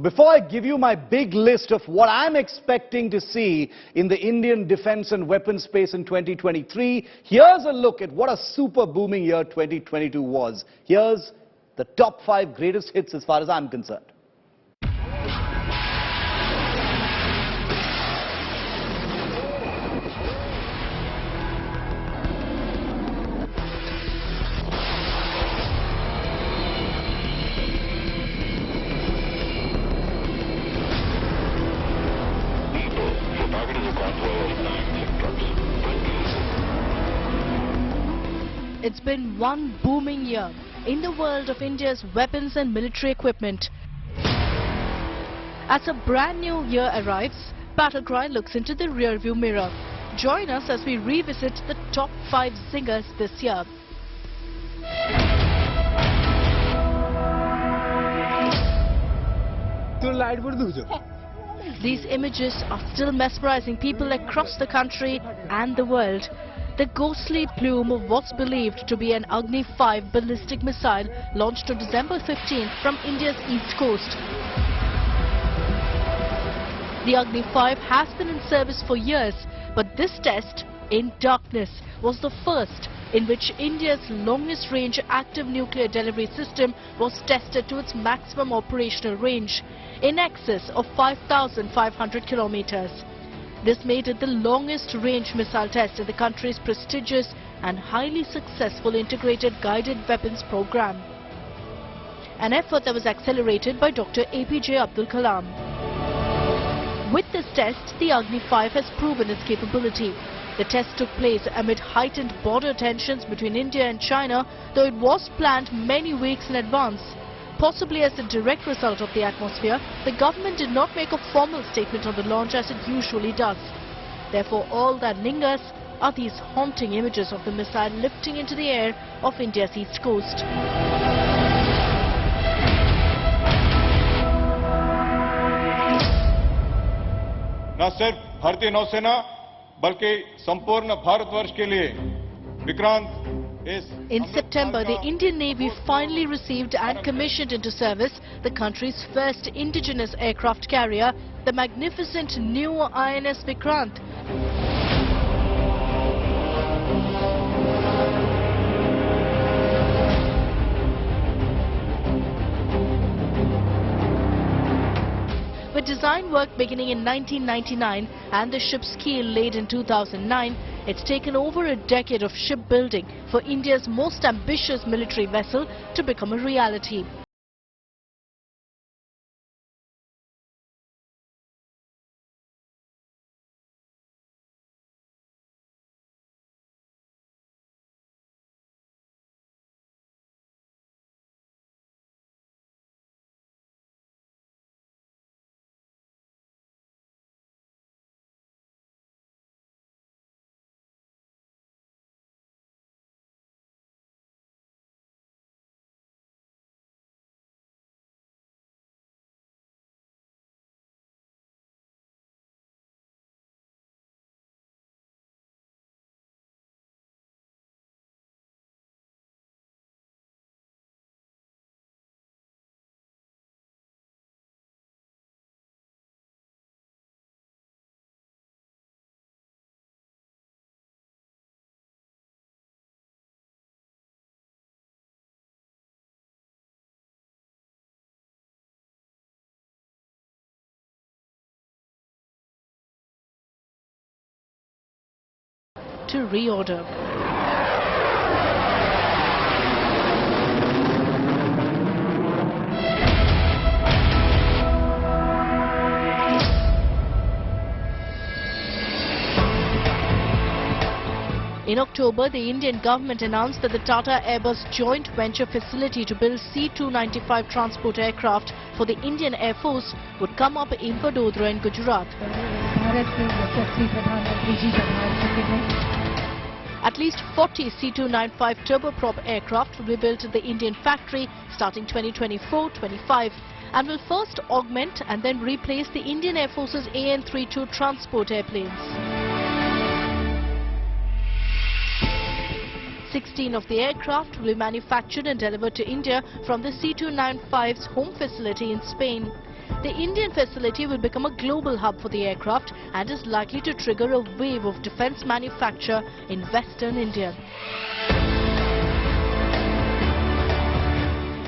before I give you my big list of what I'm expecting to see in the Indian defense and weapons space in 2023, here's a look at what a super booming year 2022 was. Here's the top 5 greatest hits as far as I'm concerned. It's been one booming year in the world of India's weapons and military equipment. As a brand new year arrives, Battlecry looks into the rearview mirror. Join us as we revisit the top 5 zingers this year. These images are still mesmerizing people across the country and the world. The ghostly plume of what's believed to be an Agni-5 ballistic missile launched on December 15th from India's east coast. The Agni-5 has been in service for years, but this test, in darkness, was the first in which India's longest-range active nuclear delivery system was tested to its maximum operational range, in excess of 5,500 kilometers. This made it the longest-range missile test in the country's prestigious and highly successful integrated guided weapons program. An effort that was accelerated by Dr. APJ Abdul Kalam. With this test, the Agni-5 has proven its capability. The test took place amid heightened border tensions between India and China, though it was planned many weeks in advance. Possibly as a direct result of the atmosphere, the government did not make a formal statement on the launch as it usually does. Therefore, all that lingers are these haunting images of the missile lifting into the air of India's east coast. न सिर्फ भारतीय नौसेना बल्कि संपूर्ण भारतवर्ष के लिए Vikrant. In September, the Indian Navy finally received and commissioned into service the country's first indigenous aircraft carrier, the magnificent new INS Vikrant. With design work beginning in 1999 and the ship's keel laid in 2009, it's taken over a decade of shipbuilding for India's most ambitious military vessel to become a reality. To reorder. In October, the Indian government announced that the Tata Airbus joint venture facility to build C-295 transport aircraft for the Indian Air Force would come up in Vadodara in Gujarat. At least 40 C-295 turboprop aircraft will be built at the Indian factory starting 2024-25 and will first augment and then replace the Indian Air Force's AN-32 transport airplanes. 16 of the aircraft will be manufactured and delivered to India from the C-295's home facility in Spain. The Indian facility will become a global hub for the aircraft and is likely to trigger a wave of defence manufacture in Western India.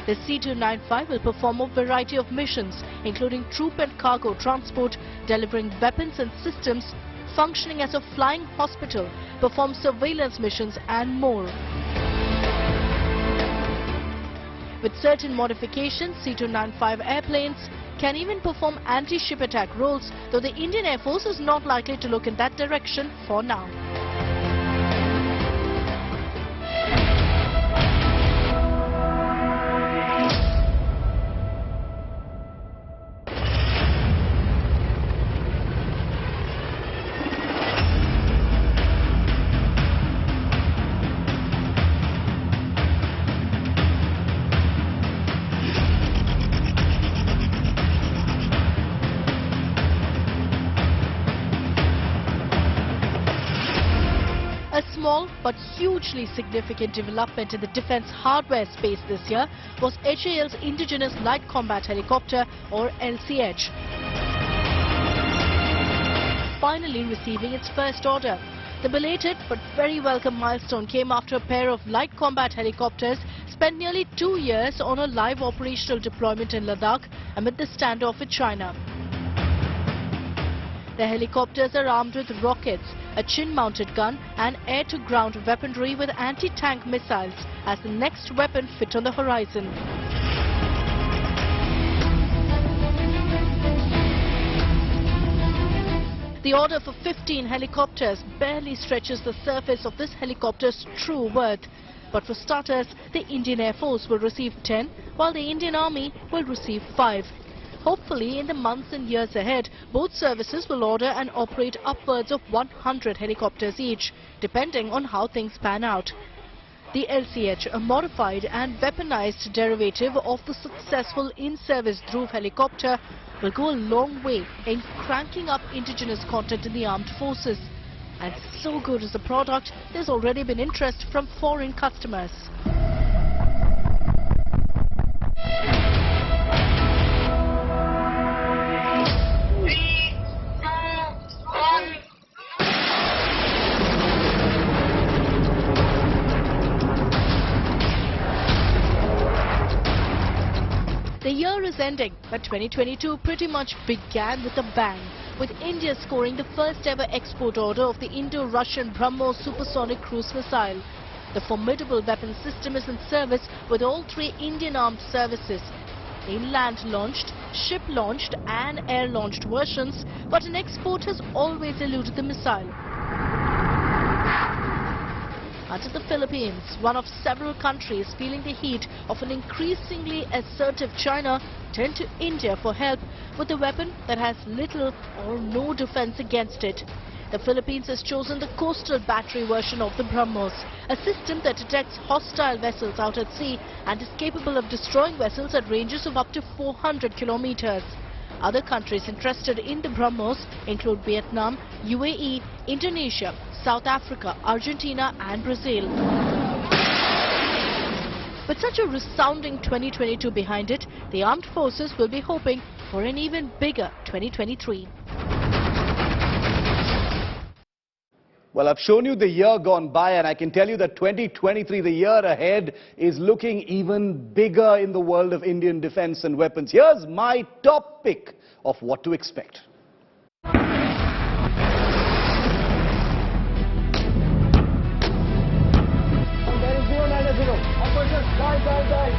The C-295 will perform a variety of missions, including troop and cargo transport, delivering weapons and systems, functioning as a flying hospital, perform surveillance missions and more. With certain modifications, C-295 airplanes can even perform anti-ship attack roles, though the Indian Air Force is not likely to look in that direction for now. A small but hugely significant development in the defence hardware space this year was HAL's indigenous light combat helicopter, or LCH, finally receiving its first order. The belated but very welcome milestone came after a pair of light combat helicopters spent nearly 2 years on a live operational deployment in Ladakh amid the standoff with China. The helicopters are armed with rockets, a chin-mounted gun and air-to-ground weaponry with anti-tank missiles as the next weapon fit on the horizon. The order for 15 helicopters barely stretches the surface of this helicopter's true worth. But for starters, the Indian Air Force will receive 10, while the Indian Army will receive 5. Hopefully, in the months and years ahead, both services will order and operate upwards of 100 helicopters each, depending on how things pan out. The LCH, a modified and weaponized derivative of the successful in-service Dhruv helicopter, will go a long way in cranking up indigenous content in the armed forces. And so good is the product, there's already been interest from foreign customers. The year is ending, but 2022 pretty much began with a bang, with India scoring the first ever export order of the Indo-Russian BrahMos supersonic cruise missile. The formidable weapon system is in service with all 3 Indian armed services. In land-launched, ship-launched and air-launched versions, but an export has always eluded the missile. Until the Philippines, one of several countries feeling the heat of an increasingly assertive China, turned to India for help with a weapon that has little or no defense against it. The Philippines has chosen the coastal battery version of the BrahMos, a system that detects hostile vessels out at sea and is capable of destroying vessels at ranges of up to 400 kilometers. Other countries interested in the BrahMos include Vietnam, UAE, Indonesia, South Africa, Argentina and Brazil. With such a resounding 2022 behind it, the armed forces will be hoping for an even bigger 2023. Well, I've shown you the year gone by, and I can tell you that 2023, the year ahead, is looking even bigger in the world of Indian defense and weapons. Here's my top pick of what to expect. Die.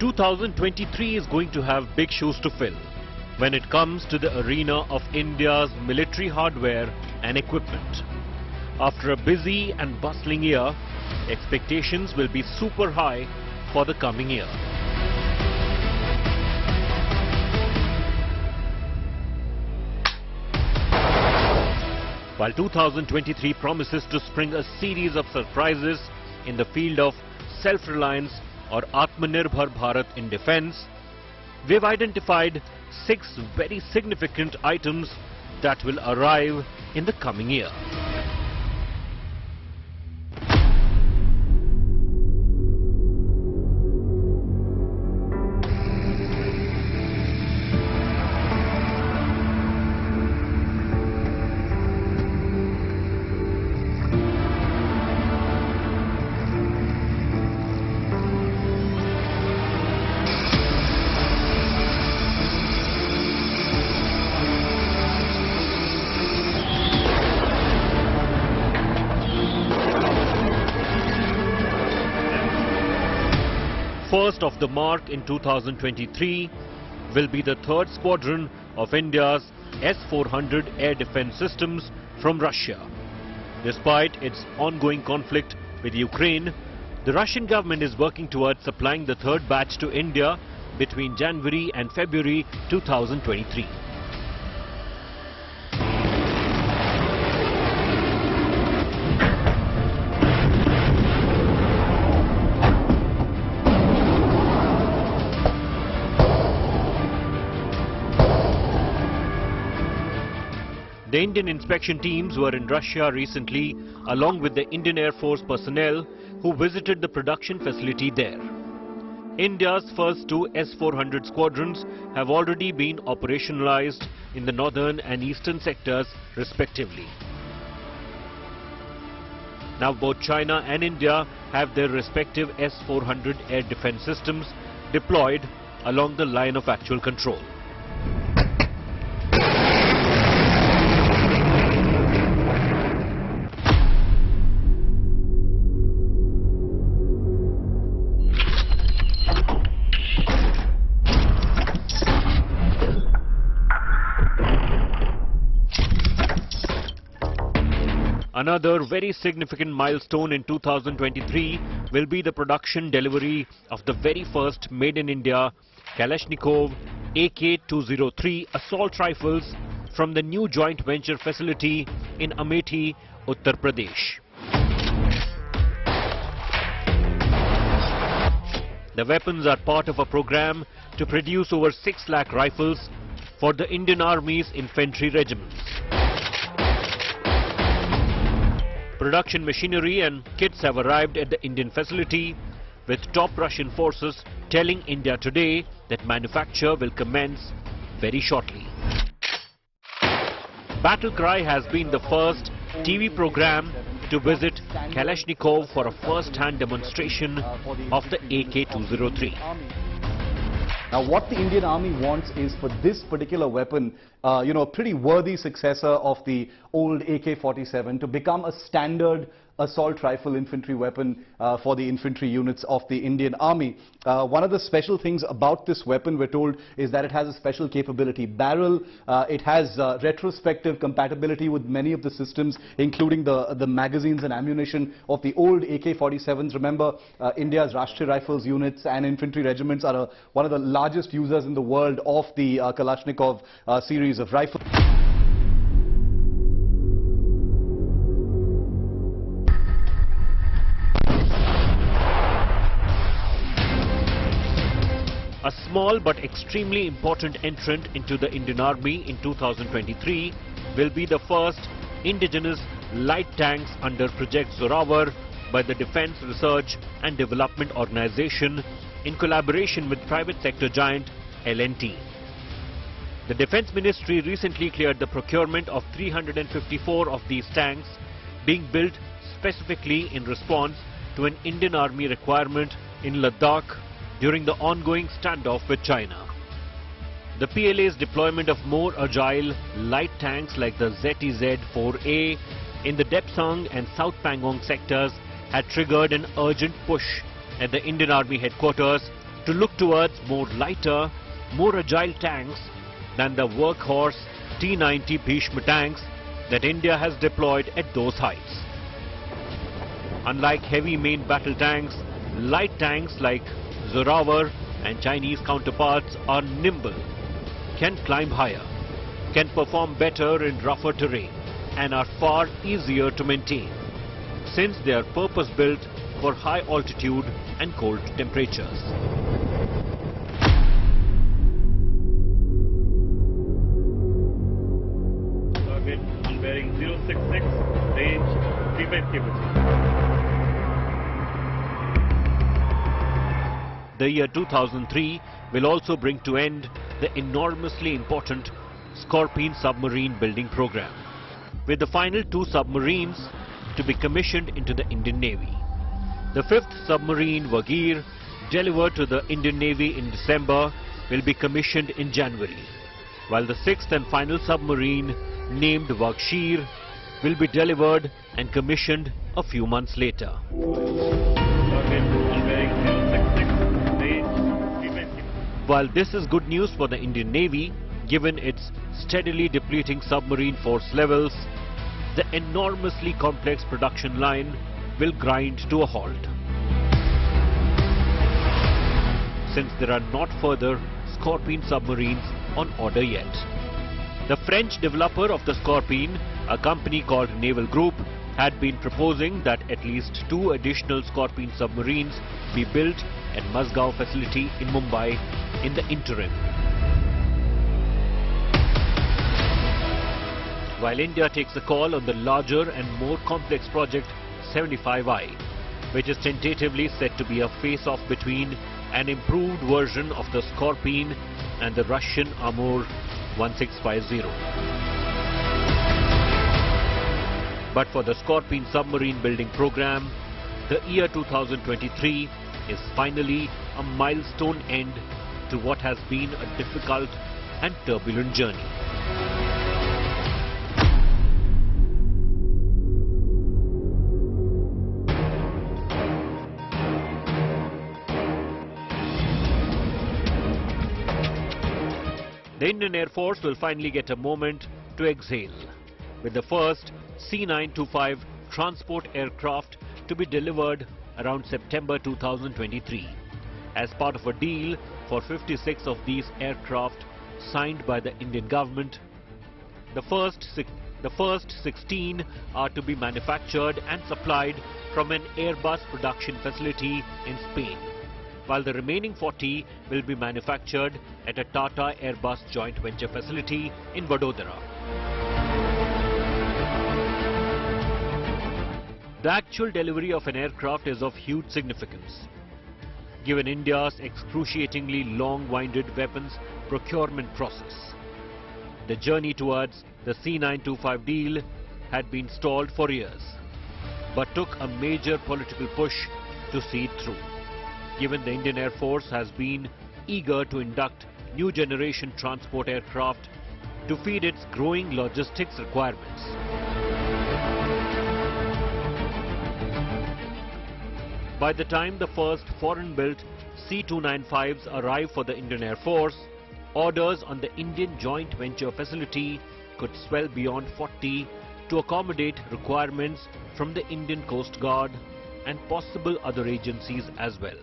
2023 is going to have big shoes to fill when it comes to the arena of India's military hardware and equipment. After a busy and bustling year, expectations will be super high for the coming year. While 2023 promises to spring a series of surprises in the field of self-reliance or Atmanirbhar Bharat in defense, we have identified 6 very significant items that will arrive in the coming year. first of the mark in 2023 will be the third squadron of India's S-400 air defense systems from Russia. Despite its ongoing conflict with Ukraine, the Russian government is working towards supplying the third batch to India between January and February 2023. The Indian inspection teams were in Russia recently, along with the Indian Air Force personnel who visited the production facility there. India's first two S-400 squadrons have already been operationalized in the northern and eastern sectors respectively. Now both China and India have their respective S-400 air defense systems deployed along the line of actual control. Another very significant milestone in 2023 will be the production delivery of the very first made-in-India Kalashnikov AK-203 assault rifles from the new joint venture facility in Amethi, Uttar Pradesh. The weapons are part of a program to produce over 6 lakh rifles for the Indian Army's infantry regiments. Production machinery and kits have arrived at the Indian facility, with top Russian forces telling India today that manufacture will commence very shortly. Battle Cry has been the first TV program to visit Kalashnikov for a first-hand demonstration of the AK-203. Now, what the Indian Army wants is for this particular weapon, a pretty worthy successor of the old AK-47 to become a standard assault rifle infantry weapon for the infantry units of the Indian Army. One of the special things about this weapon, we're told, is that it has a special capability barrel. It has retrospective compatibility with many of the systems, including the magazines and ammunition of the old AK-47s. Remember, India's Rashtriya Rifles units and infantry regiments are one of the largest users in the world of the Kalashnikov series of rifles. A small but extremely important entrant into the Indian Army in 2023 will be the first indigenous light tanks under Project Zorawar by the Defence Research and Development Organization in collaboration with private sector giant L&T. The Defence Ministry recently cleared the procurement of 354 of these tanks, being built specifically in response to an Indian Army requirement in Ladakh during the ongoing standoff with China. The PLA's deployment of more agile light tanks like the ZTZ-4A in the Depsang and South Pangong sectors had triggered an urgent push at the Indian Army headquarters to look towards more lighter, more agile tanks than the workhorse T-90 Bhishma tanks that India has deployed at those heights. Unlike heavy main battle tanks, light tanks like Zorawar and Chinese counterparts are nimble, can climb higher, can perform better in rougher terrain, and are far easier to maintain, since they are purpose-built for high altitude and cold temperatures. Target on bearing 066, range 35 km. The year 2003 will also bring to end the enormously important Scorpene submarine building program, with the final 2 submarines to be commissioned into the Indian Navy. The 5th submarine, Vagir, delivered to the Indian Navy in December, will be commissioned in January, while the 6th and final submarine, named Vakshir, will be delivered and commissioned a few months later. Target on bearing 066, range While this is good news for the Indian Navy, given its steadily depleting submarine force levels, the enormously complex production line will grind to a halt. Since there are not further Scorpene submarines on order yet. The French developer of the Scorpene, a company called Naval Group, had been proposing that at least 2 additional Scorpene submarines be built at Mazgaon facility in Mumbai in the interim. While India takes a call on the larger and more complex project 75I, which is tentatively set to be a face-off between an improved version of the Scorpene and the Russian Amur 1650. But for the Scorpene submarine building program, the year 2023 is finally a milestone end to what has been a difficult and turbulent journey. The Indian Air Force will finally get a moment to exhale, with the first C-925 transport aircraft to be delivered around September 2023, as part of a deal for 56 of these aircraft signed by the Indian government. The first 16 are to be manufactured and supplied from an Airbus production facility in Spain, while the remaining 40 will be manufactured at a Tata Airbus joint venture facility in Vadodara. The actual delivery of an aircraft is of huge significance, given India's excruciatingly long-winded weapons procurement process. The journey towards the C-925 deal had been stalled for years, but took a major political push to see it through, given the Indian Air Force has been eager to induct new generation transport aircraft to feed its growing logistics requirements. By the time the first foreign-built C-295s arrive for the Indian Air Force, orders on the Indian joint venture facility could swell beyond 40 to accommodate requirements from the Indian Coast Guard and possible other agencies as well.